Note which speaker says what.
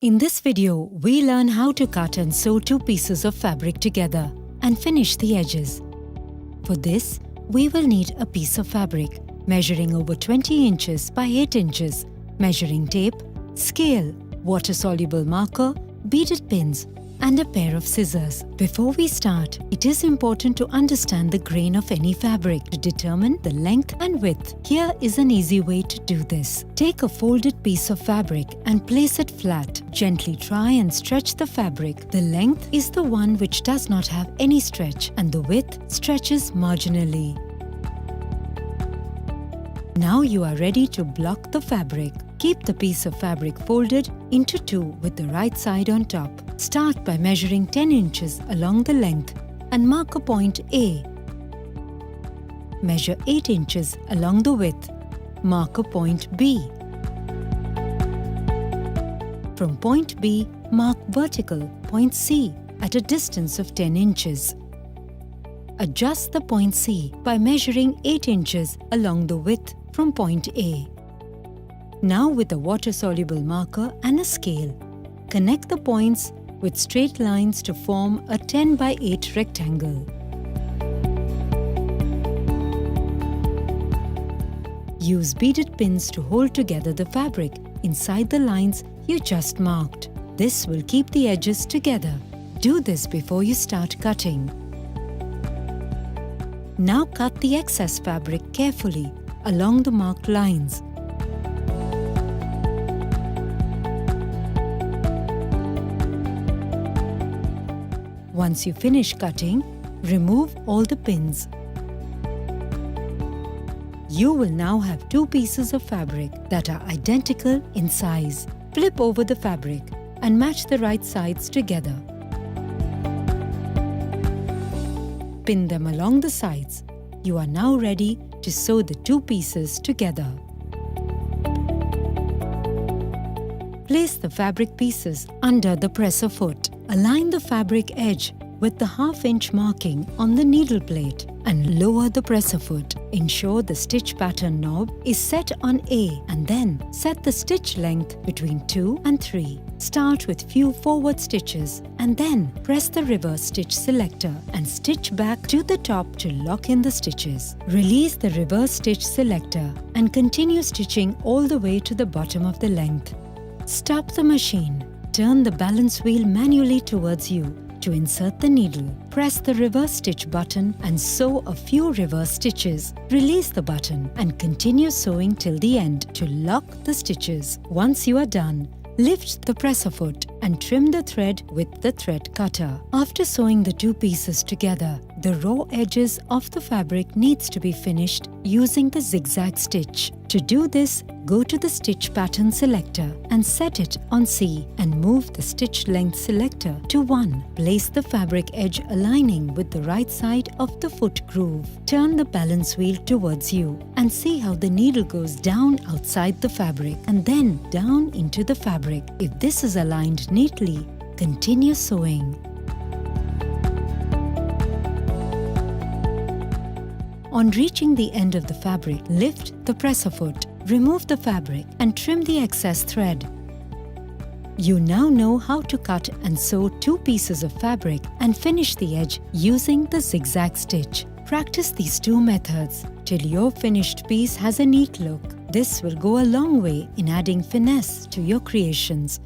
Speaker 1: In this video, we learn how to cut and sew two pieces of fabric together and finish the edges. For this, we will need a piece of fabric measuring over 20 inches by 8 inches, measuring tape, scale, water-soluble marker, beaded pins, and a pair of scissors. Before we start, it is important to understand the grain of any fabric to determine the length and width. Here is an easy way to do this. Take a folded piece of fabric and place it flat. Gently try and stretch the fabric. The length is the one which does not have any stretch, and the width stretches marginally. Now you are ready to block the fabric. Keep the piece of fabric folded into two with the right side on top. Start by measuring 10 inches along the length and mark a point A. Measure 8 inches along the width. Mark a point B. From point B, mark vertical point C at a distance of 10 inches. Adjust the point C by measuring 8 inches along the width from point A. Now with a water-soluble marker and a scale, connect the points with straight lines to form a 10 by 8 rectangle. Use beaded pins to hold together the fabric inside the lines you just marked. This will keep the edges together. Do this before you start cutting. Now cut the excess fabric carefully along the marked lines. Once you finish cutting, remove all the pins. You will now have two pieces of fabric that are identical in size. Flip over the fabric and match the right sides together. Pin them along the sides. You are now ready to sew the two pieces together. Place the fabric pieces under the presser foot. Align the fabric edge with the half-inch marking on the needle plate and lower the presser foot. Ensure the stitch pattern knob is set on A and then set the stitch length between 2 and 3. Start with few forward stitches and then press the reverse stitch selector and stitch back to the top to lock in the stitches. Release the reverse stitch selector and continue stitching all the way to the bottom of the length. Stop the machine. Turn the balance wheel manually towards you to insert the needle. Press the reverse stitch button and sew a few reverse stitches. Release the button and continue sewing till the end to lock the stitches. Once you are done, lift the presser foot and trim the thread with the thread cutter. After sewing the two pieces together, the raw edges of the fabric needs to be finished using the zigzag stitch. To do this, go to the stitch pattern selector and set it on C and move the stitch length selector to 1. Place the fabric edge aligning with the right side of the foot groove. Turn the balance wheel towards you and see how the needle goes down outside the fabric and then down into the fabric. If this is aligned neatly, continue sewing. On reaching the end of the fabric, lift the presser foot, remove the fabric and trim the excess thread. You now know how to cut and sew two pieces of fabric and finish the edge using the zigzag stitch. Practice these two methods till your finished piece has a neat look. This will go a long way in adding finesse to your creations.